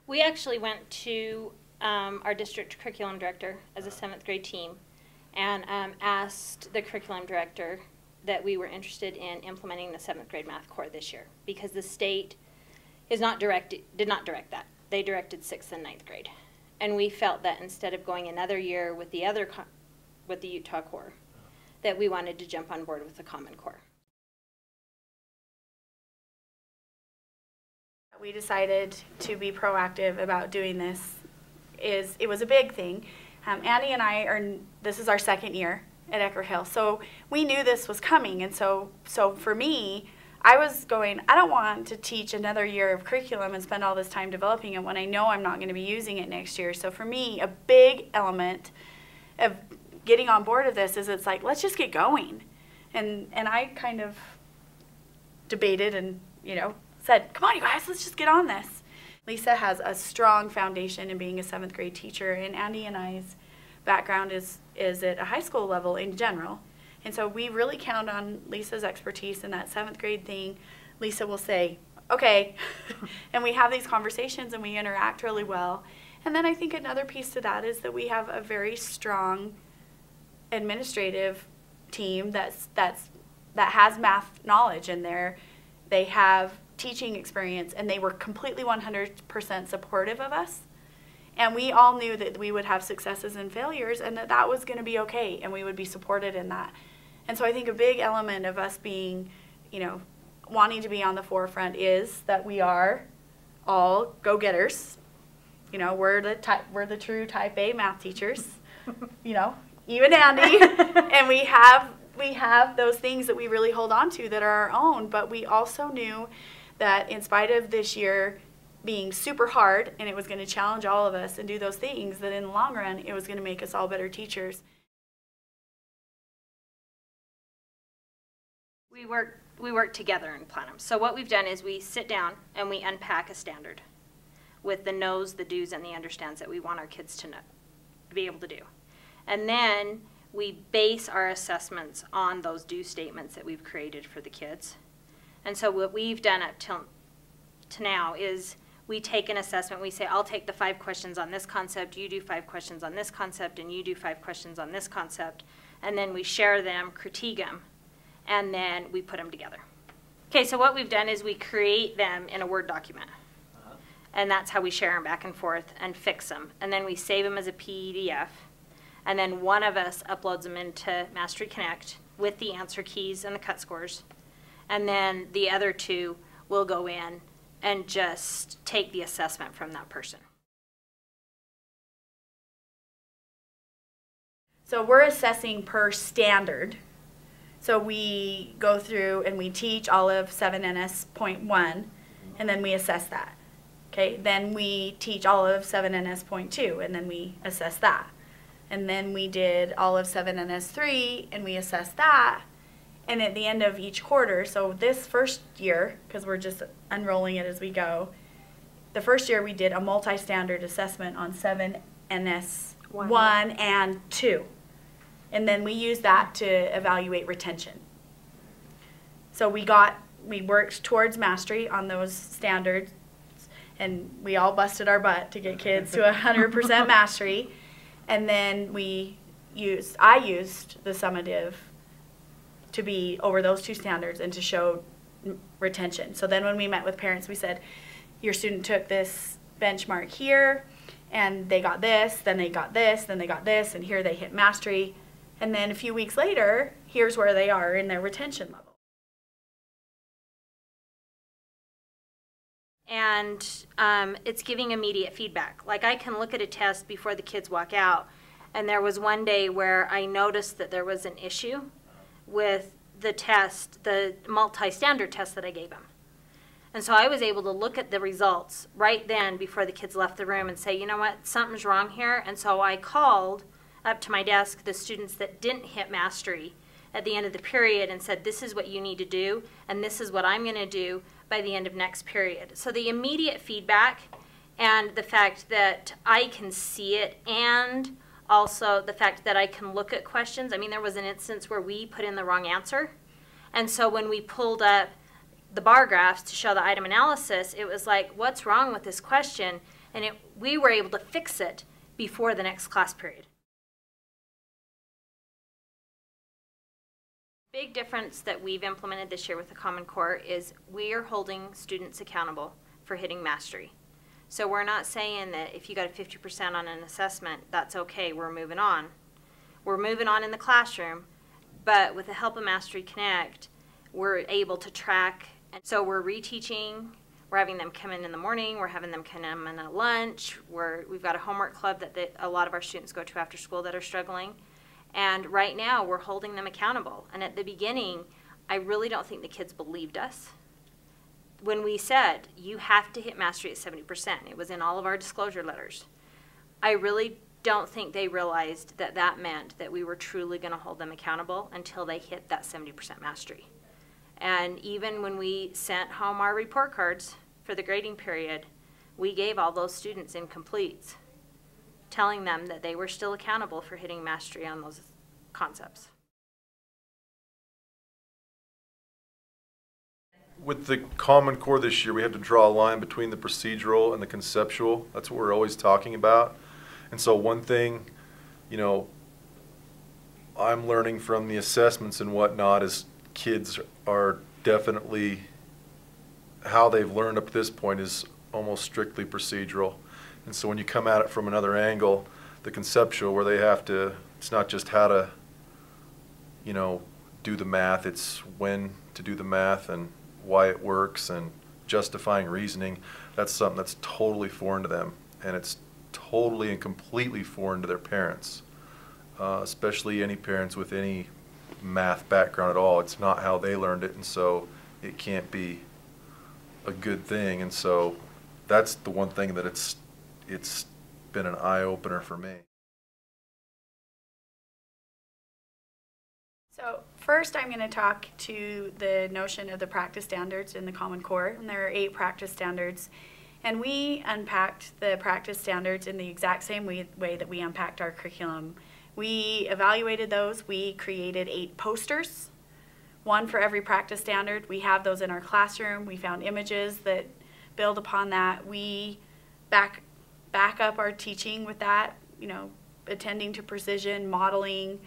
We actually went to our district curriculum director as a 7th grade team and asked the curriculum director that we were interested in implementing the 7th grade math core this year, because the state did not direct that. They directed 6th and 9th grade. And we felt that instead of going another year with the Utah core, that we wanted to jump on board with the Common Core. We decided to be proactive about doing this. It was a big thing. Annie and I this is our 2nd year at Ecker Hill, so we knew this was coming, and so for me, I was going, I don't want to teach another year of curriculum and spend all this time developing it when I know I'm not going to be using it next year. So for me, a big element of getting on board of this is it's like, let's just get going. And I kind of debated and, said, come on, you guys, let's just get on this. Lisa has a strong foundation in being a 7th grade teacher, and Andy and I's background is at a high school level in general. And so we really count on Lisa's expertise in that 7th grade thing. Lisa will say, okay, and we have these conversations and we interact really well. And then I think another piece to that is that we have a very strong administrative team that has math knowledge in there. They have teaching experience, and they were completely 100% supportive of us. And we all knew that we would have successes and failures, and that was going to be okay, and we would be supported in that. And so I think a big element of us being, wanting to be on the forefront is that we are all go-getters. We're the true type A math teachers. Even Andy, and we have those things that we really hold on to that are our own. But we also knew that in spite of this year being super hard, and it was going to challenge all of us and do those things, that in the long run it was going to make us all better teachers. We work together and plan them. So what we've done is we sit down and we unpack a standard with the knows, the do's, and the understands that we want our kids to know, to be able to do. And then we base our assessments on those do statements that we've created for the kids. And so what we've done up to now is we take an assessment. We say, I'll take the 5 questions on this concept, you do 5 questions on this concept, and you do 5 questions on this concept. And then we share them, critique them, and then we put them together. Okay, so what we've done is we create them in a Word document. And that's how we share them back and forth and fix them. And then we save them as a PDF. And then one of us uploads them into MasteryConnect with the answer keys and the cut scores. And then the other 2 will go in and just take the assessment from that person. So we're assessing per standard. So we go through and we teach all of 7NS.1, and then we assess that. Okay, then we teach all of 7NS.2, and then we assess that. And then we did all of 7NS3, and we assessed that. And at the end of each quarter, so this first year, because we're just unrolling it as we go, the first year we did a multi-standard assessment on 7NS1 and 2. And then we used that to evaluate retention. So we worked towards mastery on those standards, and we all busted our butt to get kids to 100% mastery. And then I used the summative to be over those 2 standards and to show retention. So then when we met with parents, we said, your student took this benchmark here, and they got this, then they got this, then they got this, and here they hit mastery. And then a few weeks later, here's where they are in their retention level. And it's giving immediate feedback. Like, I can look at a test before the kids walk out, and there was one day where I noticed that there was an issue with the test, the multi-standard test that I gave them. And so I was able to look at the results right then before the kids left the room and say, you know what, something's wrong here. And so I called up to my desk the students that didn't hit mastery at the end of the period and said, this is what you need to do, and this is what I'm going to do by the end of next period. So the immediate feedback and the fact that I can see it, and also the fact that I can look at questions. I mean, there was an instance where we put in the wrong answer. And so when we pulled up the bar graphs to show the item analysis, it was like, what's wrong with this question? And we were able to fix it before the next class period. Big difference that we've implemented this year with the Common Core is we are holding students accountable for hitting mastery. So we're not saying that if you got a 50% on an assessment, that's okay, we're moving on. We're moving on in the classroom, but with the help of MasteryConnect, we're able to track. And so we're reteaching, we're having them come in the morning, we're having them come in at lunch, we've got a homework club that a lot of our students go to after school that are struggling. And right now, we're holding them accountable. And at the beginning, I really don't think the kids believed us. When we said, you have to hit mastery at 70%, it was in all of our disclosure letters. I really don't think they realized that that meant that we were truly going to hold them accountable until they hit that 70% mastery. And even when we sent home our report cards for the grading period, we gave all those students incompletes, telling them that they were still accountable for hitting mastery on those concepts. With the Common Core this year, we had to draw a line between the procedural and the conceptual. That's what we're always talking about. And so one thing, you know, I'm learning from the assessments and whatnot is kids are definitely, how they've learned up to this point is almost strictly procedural. And so when you come at it from another angle, the conceptual, where they have to, it's not just how to, you know, do the math, it's when to do the math and why it works and justifying reasoning. That's something that's totally foreign to them, and it's totally and completely foreign to their parents, especially any parents with any math background at all. It's not how they learned it, and so it can't be a good thing. And so that's the one thing that it's been an eye-opener for me. So first I'm going to talk to the notion of the practice standards in the Common Core, and there are 8 practice standards. And we unpacked the practice standards in the exact same way that we unpacked our curriculum. We evaluated those. We created 8 posters, 1 for every practice standard. We have those in our classroom. We found images that build upon that. We back up our teaching with that, you know, attending to precision, modeling,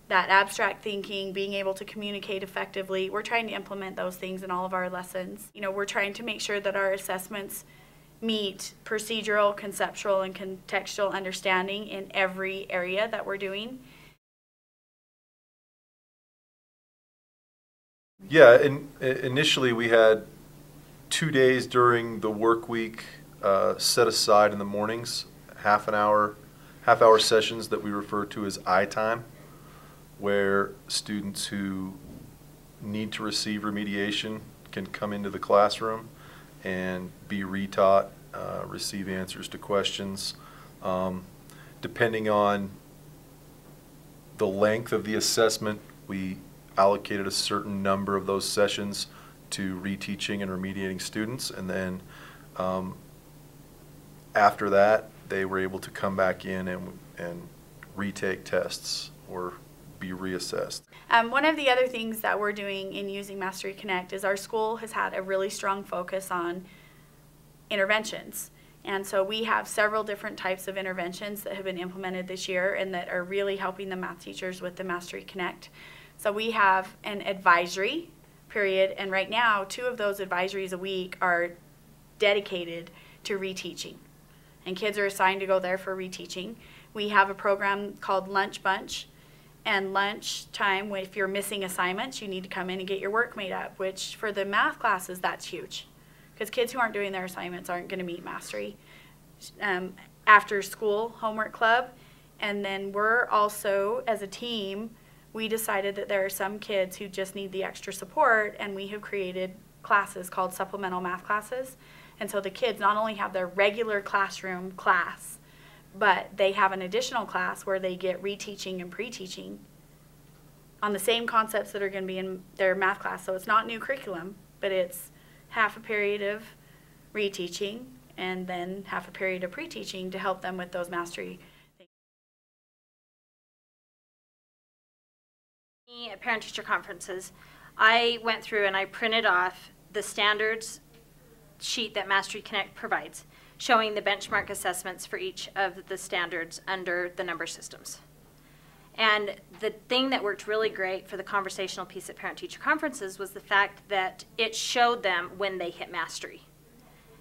that abstract thinking, being able to communicate effectively. We're trying to implement those things in all of our lessons. You know, we're trying to make sure that our assessments meet procedural, conceptual, and contextual understanding in every area that we're doing. Yeah, initially we had 2 days during the work week set aside in the mornings, half-hour sessions that we refer to as I time, where students who need to receive remediation can come into the classroom and be retaught, receive answers to questions. Depending on the length of the assessment, we allocated a certain number of those sessions to reteaching and remediating students, and then after that they were able to come back in and retake tests or be reassessed. One of the other things that we're doing in using MasteryConnect is our school has had a really strong focus on interventions. And so we have several different types of interventions that have been implemented this year and that are really helping the math teachers with the MasteryConnect. So we have an advisory period, and right now 2 of those advisories a week are dedicated to reteaching. And kids are assigned to go there for reteaching. We have a program called Lunch Bunch, and lunch time, if you're missing assignments, you need to come in and get your work made up, which for the math classes, that's huge. Because kids who aren't doing their assignments aren't going to meet mastery. After school homework club, and then we're also, as a team, we decided that there are some kids who just need the extra support, and we have created classes called supplemental math classes. And so the kids not only have their regular classroom class, but they have an additional class where they get reteaching and pre-teaching on the same concepts that are going to be in their math class. So it's not new curriculum, but it's half a period of reteaching and then half a period of pre-teaching to help them with those mastery things. At parent-teacher conferences, I went through and I printed off the standards sheet that MasteryConnect provides, showing the benchmark assessments for each of the standards under the number systems. And the thing that worked really great for the conversational piece at parent-teacher conferences was the fact that it showed them when they hit mastery.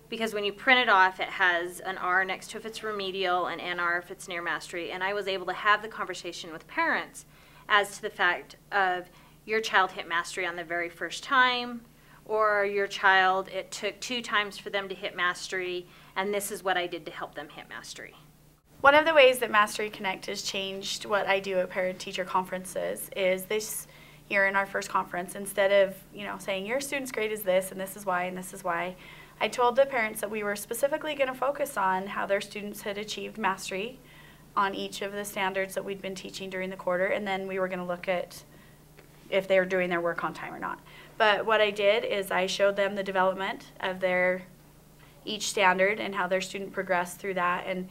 Because when you print it off, it has an R next to if it's remedial, an NR if it's near mastery, and I was able to have the conversation with parents as to the fact of your child hit mastery on the very first time, or your child, it took 2 times for them to hit mastery, and this is what I did to help them hit mastery. One of the ways that MasteryConnect has changed what I do at parent-teacher conferences is this year in our first conference, instead of saying your student's grade is this and this is why and this is why, I told the parents that we were specifically going to focus on how their students had achieved mastery on each of the standards that we'd been teaching during the quarter, and then we were going to look at if they were doing their work on time or not. But what I did is I showed them the development of each standard and how their student progressed through that, and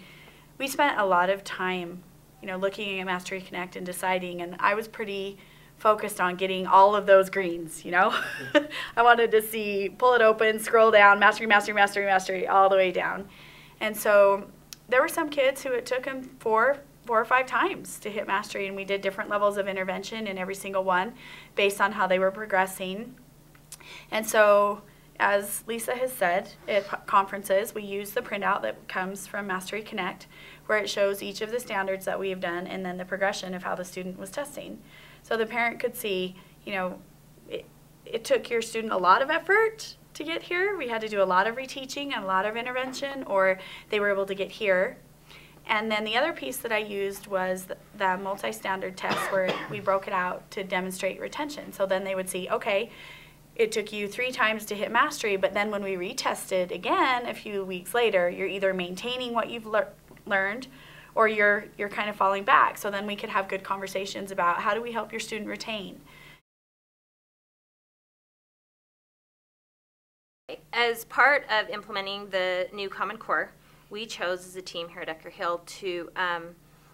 we spent a lot of time looking at MasteryConnect and deciding, and I was pretty focused on getting all of those greens, I wanted to see, pull it open, scroll down, mastery, mastery, mastery, mastery, all the way down. And so there were some kids who it took them 4 or 5 times to hit mastery, and we did different levels of intervention in every single one based on how they were progressing. And so, as Lisa has said, at conferences, we use the printout that comes from MasteryConnect, where it shows each of the standards that we have done and then the progression of how the student was testing. So the parent could see, it took your student a lot of effort to get here. We had to do a lot of reteaching and a lot of intervention, or they were able to get here. And then the other piece that I used was the multi-standard test, where we broke it out to demonstrate retention. So then they would see, okay, it took you 3 times to hit mastery, but then when we retested again a few weeks later, you're either maintaining what you've learned, or you're kind of falling back. So then we could have good conversations about how do we help your student retain. As part of implementing the new Common Core, we chose as a team here at Ecker Hill to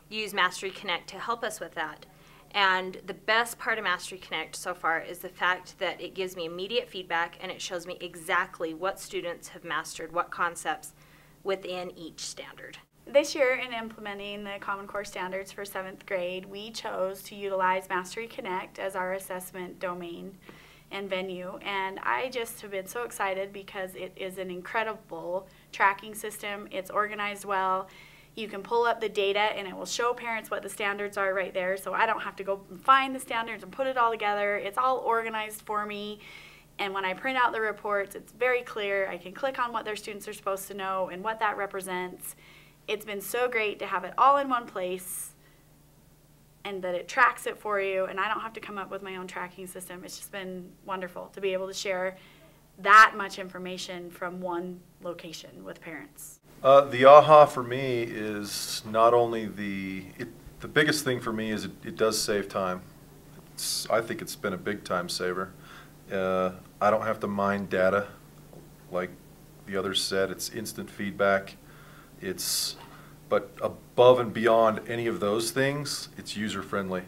use MasteryConnect to help us with that. And the best part of MasteryConnect so far is the fact that it gives me immediate feedback, and it shows me exactly what students have mastered, what concepts within each standard. This year, in implementing the Common Core standards for 7th grade, we chose to utilize MasteryConnect as our assessment domain and venue, and I just have been so excited because it is an incredible tracking system. It's organized well. You can pull up the data and it will show parents what the standards are right there, so I don't have to go and find the standards and put it all together. It's all organized for me, and when I print out the reports, it's very clear. I can click on what their students are supposed to know and what that represents. It's been so great to have it all in one place, and that it tracks it for you, and I don't have to come up with my own tracking system. It's just been wonderful to be able to share that much information from one location with parents. The aha for me is not only the biggest thing for me is it does save time. I think it's been a big time saver. I don't have to mine data like the others said. It's instant feedback. But above and beyond any of those things, it's user-friendly.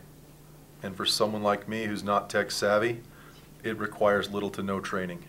And for someone like me who's not tech savvy, it requires little to no training.